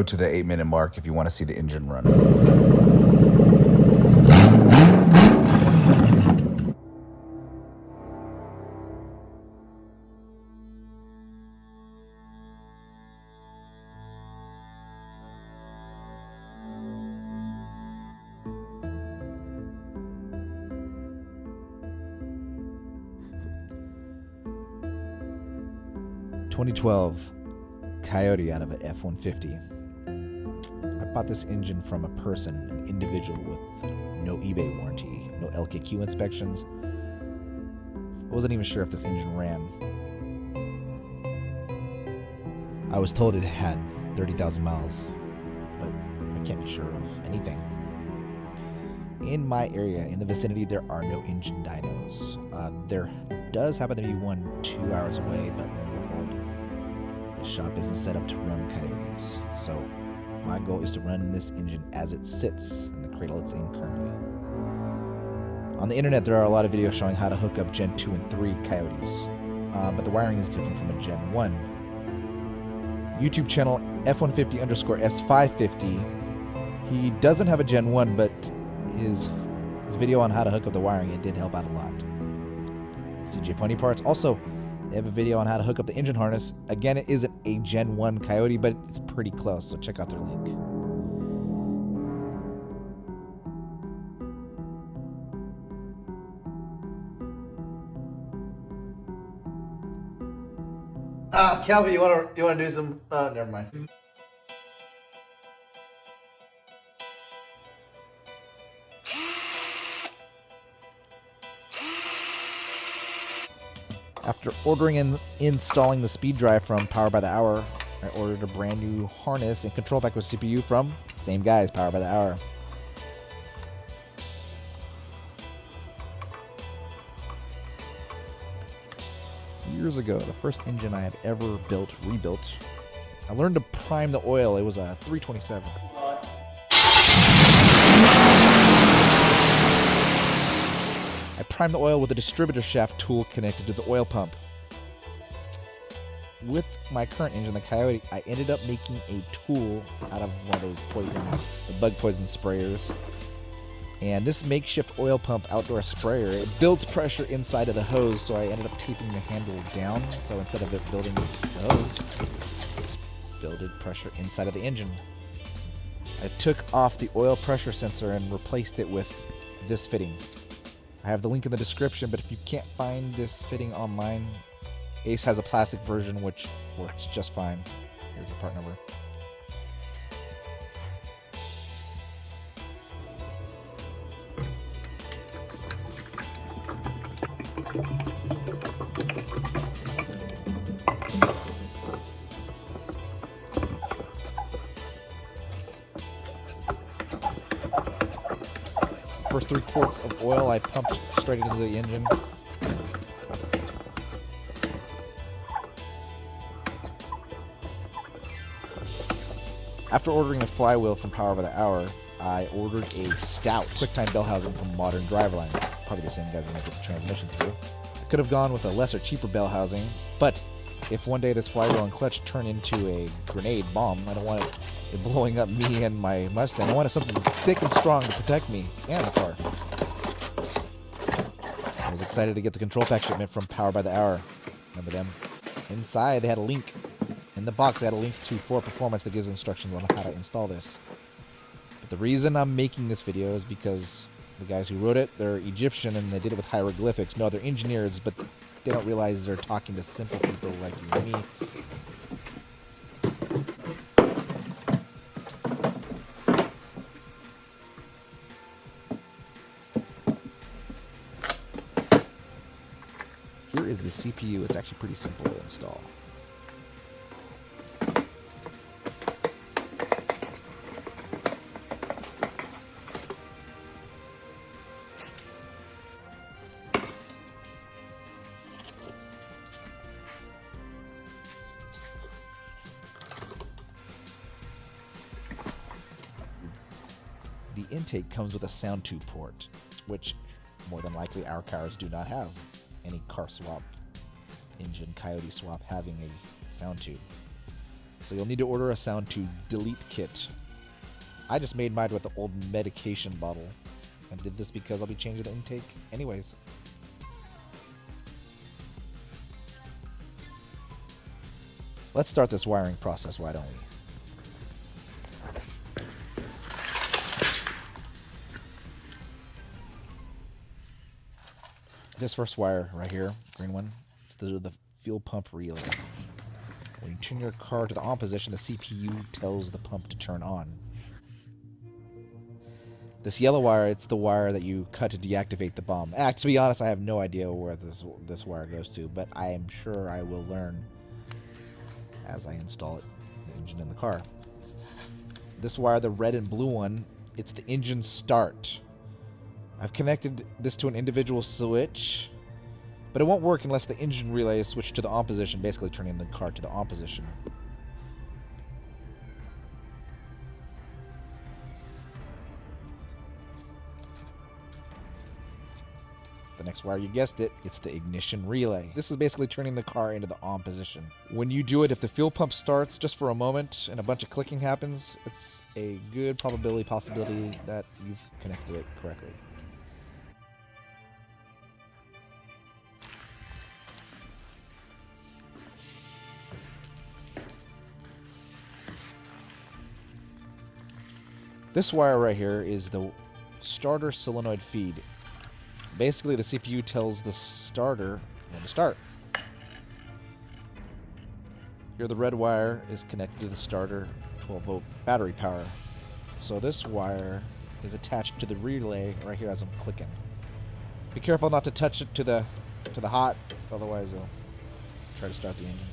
Go to the 8-minute mark if you want to see the engine run. "2012 Coyote out of an F-150. I bought this engine from a person, an individual with no eBay warranty, no LKQ inspections. I wasn't even sure if this engine ran. I was told it had 30,000 miles, but I can't be sure of anything. In my area, in the vicinity, there are no engine dynos. There does happen to be one 2 hours away, but the shop isn't set up to run Coyotes, so my goal is to run this engine as it sits in the cradle it's in currently. On the internet, there are a lot of videos showing how to hook up Gen 2 and 3 Coyotes, but the wiring is different from a Gen 1. YouTube channel F150_S550, he doesn't have a Gen 1, but his video on how to hook up the wiring, it did help out a lot. CJ Pony Parts, also, they have a video on how to hook up the engine harness. Again, it isn't a Gen 1 Coyote, but it's pretty close, so check out their link. Calvin, you wanna do some? Never mind. After ordering and installing the speed drive from Power by the Hour, I ordered a brand new harness and control pack with CPU from the same guys, Power by the Hour. Years ago, the first engine I had ever rebuilt, I learned to prime the oil. It was a 327. I primed the oil with a distributor shaft tool connected to the oil pump. With my current engine, the Coyote, I ended up making a tool out of one of those bug poison sprayers. And this makeshift oil pump outdoor sprayer, it builds pressure inside of the hose, so I ended up taping the handle down. So instead of it building the hose, it builded pressure inside of the engine. I took off the oil pressure sensor and replaced it with this fitting. I have the link in the description, but if you can't find this fitting online, Ace has a plastic version which works just fine. Here's the part number. First 3 quarts of oil I pumped straight into the engine. After ordering a flywheel from Power by the Hour, I ordered a stout QuickTime bell housing from Modern Driveline. Probably the same guys that make the transmission through. I could have gone with a lesser, cheaper bell housing, but if one day this flywheel and clutch turn into a grenade bomb, I don't want it blowing up me and my Mustang. I wanted something thick and strong to protect me and the car. I was excited to get the control pack shipment from Power by the Hour. Remember them? Inside, they had a link. In the box, they had a link to For Performance that gives instructions on how to install this. But the reason I'm making this video is because the guys who wrote it, they're Egyptian and they did it with hieroglyphics. No, they're engineers, but they don't realize they're talking to simple people like you and me. Here is the CPU. It's actually pretty simple to install. The intake comes with a sound tube port, which more than likely our cars do not have. Any car swap, engine Coyote swap having a sound tube. So you'll need to order a sound to delete kit. I just made mine with the old medication bottle. I did this because I'll be changing the intake anyways. Let's start this wiring process, why don't we? This first wire right here, green one, is the fuel pump relay. When you turn your car to the on position, the CPU tells the pump to turn on. This yellow wire, it's the wire that you cut to deactivate the bomb. To be honest, I have no idea where this wire goes to, but I am sure I will learn as I install it, the engine in the car. This wire, the red and blue one, it's the engine start. I've connected this to an individual switch, but it won't work unless the engine relay is switched to the on position, basically turning the car to the on position. The next wire, you guessed it, it's the ignition relay. This is basically turning the car into the on position. When you do it, if the fuel pump starts just for a moment and a bunch of clicking happens, it's a good possibility that you've connected it correctly. This wire right here is the starter solenoid feed. Basically, the CPU tells the starter when to start. Here, the red wire is connected to the starter 12-volt battery power. So this wire is attached to the relay right here as I'm clicking. Be careful not to touch it to the hot, otherwise it'll try to start the engine.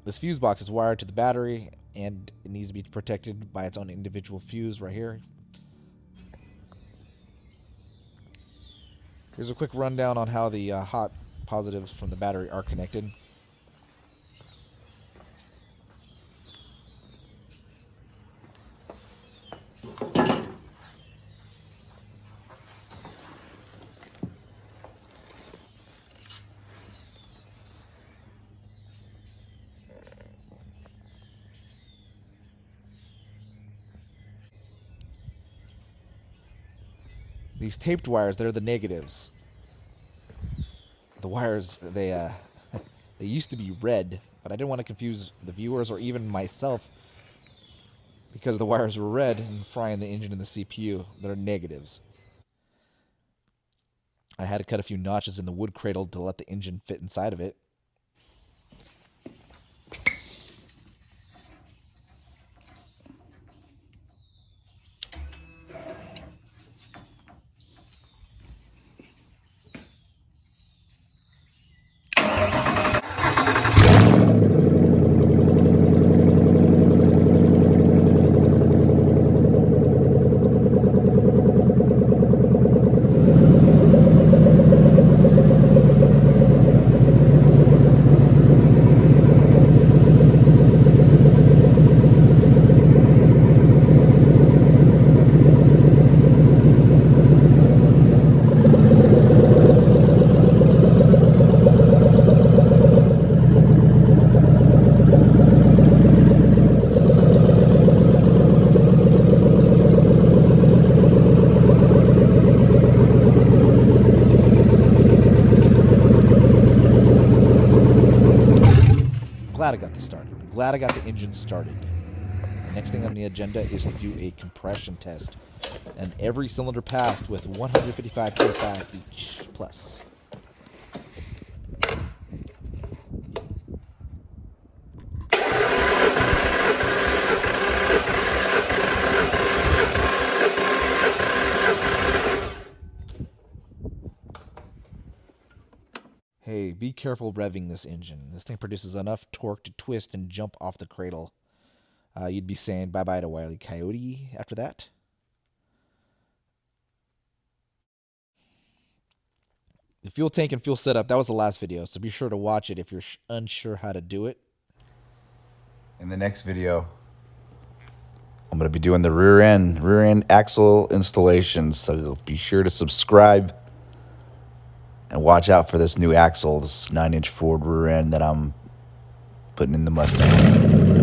This fuse box is wired to the battery, and it needs to be protected by its own individual fuse right here. Here's a quick rundown on how the hot positives from the battery are connected. These taped wires, they're the negatives. The wires, they used to be red, but I didn't want to confuse the viewers or even myself because the wires were red and frying the engine and the CPU. They're negatives. I had to cut a few notches in the wood cradle to let the engine fit inside of it. Glad I got this started. Glad I got the engine started. The next thing on the agenda is to do a compression test. And every cylinder passed with 155 psi each plus. Hey, be careful revving this engine. This thing produces enough torque to twist and jump off the cradle. You'd be saying bye-bye to Wile E. Coyote after that. The fuel tank and fuel setup, that was the last video, so be sure to watch it if you're unsure how to do it. In the next video, I'm going to be doing the rear end axle installations, so be sure to subscribe And watch out for this new axle, this 9-inch Ford rear end that I'm putting in the Mustang.